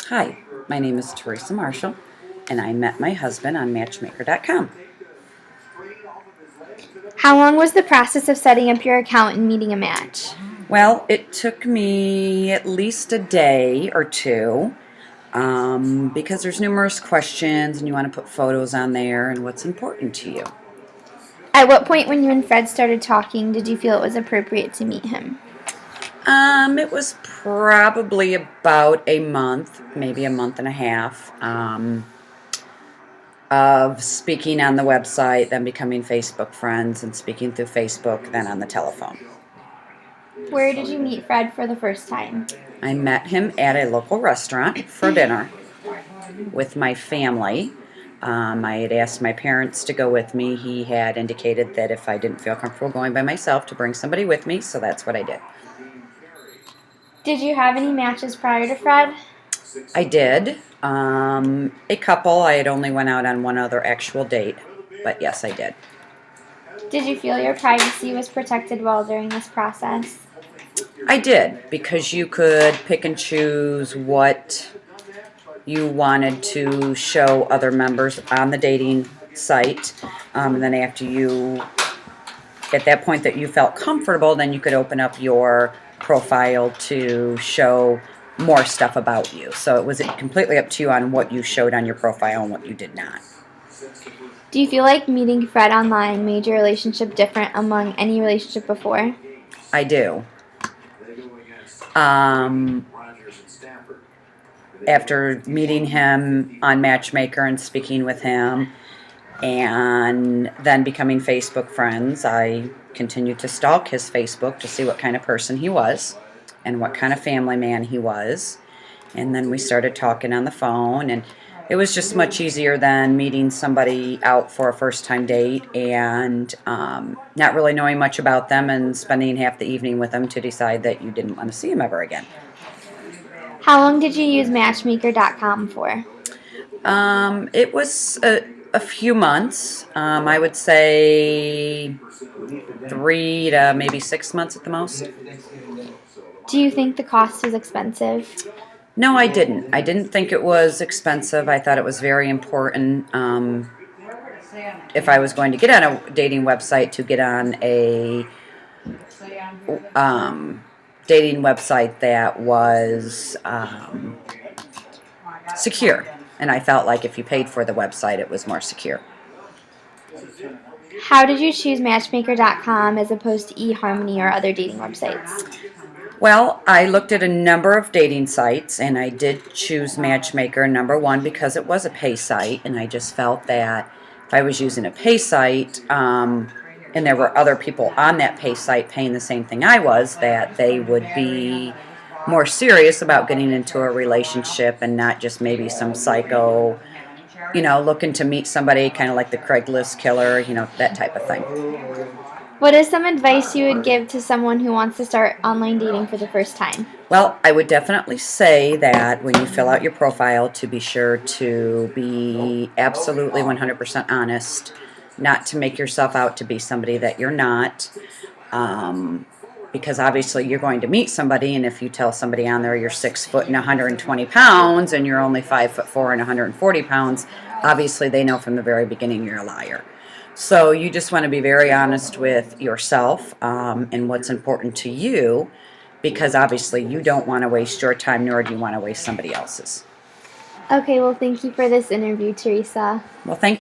Hi, my name is Teresa Marshall, and I met my husband on Matchmaker.com. How long was the process of setting up your account and meeting a match? Well, it took me at least a day or two because there's numerous questions, and you want to put photos on there and what's important to you. At what point, when you and Fred started talking, did you feel it was appropriate to meet him? It was probably about a month, maybe a month and a half, of speaking on the website, then becoming Facebook friends, and speaking through Facebook, then on the telephone. Where did you meet Fred for the first time? I met him at a local restaurant for dinner with my family. I had asked my parents to go with me. He had indicated that if I didn't feel comfortable going by myself, to bring somebody with me, so that's what I did. Did you have any matches prior to Fred? I did. A couple. I had only went out on one other actual date, but yes, I did. Did you feel your privacy was protected well during this process? I did, because you could pick and choose what you wanted to show other members on the dating site. And then after you, at that point that you felt comfortable, then you could open up your profile to show more stuff about you. So it was completely up to you on what you showed on your profile and what you did not. Do you feel like meeting Fred online made your relationship different among any relationship before? I do. Um, After meeting him on Matchmaker and speaking with him, and then becoming Facebook friends, I continued to stalk his Facebook to see what kind of person he was and what kind of family man he was. And then we started talking on the phone, and it was just much easier than meeting somebody out for a first time date and not really knowing much about them and spending half the evening with them to decide that you didn't want to see them ever again. How long did you use Matchmaker.com for? It was a few months. I would say 3 to maybe 6 months at the most. Do you think the cost was expensive? No, I didn't. I didn't think it was expensive. I thought it was very important, if I was going to get on a dating website, to get on a dating website that was secure. And I felt like if you paid for the website, it was more secure. How did you choose Matchmaker.com as opposed to eHarmony or other dating websites? Well, I looked at a number of dating sites, and I did choose Matchmaker, number one, because it was a pay site, and I just felt that if I was using a pay site, and there were other people on that pay site paying the same thing I was, that they would be more serious about getting into a relationship and not just maybe some psycho, looking to meet somebody, kind of like the Craigslist killer, that type of thing. What is some advice you would give to someone who wants to start online dating for the first time? Well, I would definitely say that when you fill out your profile, to be sure to be absolutely 100% honest, not to make yourself out to be somebody that you're not, because obviously you're going to meet somebody, and if you tell somebody on there you're 6 foot and 120 pounds and you're only 5'4" and 140 pounds, obviously they know from the very beginning you're a liar. So you just want to be very honest with yourself and what's important to you, because obviously you don't want to waste your time, nor do you want to waste somebody else's. Okay, well, thank you for this interview, Teresa. Well, thank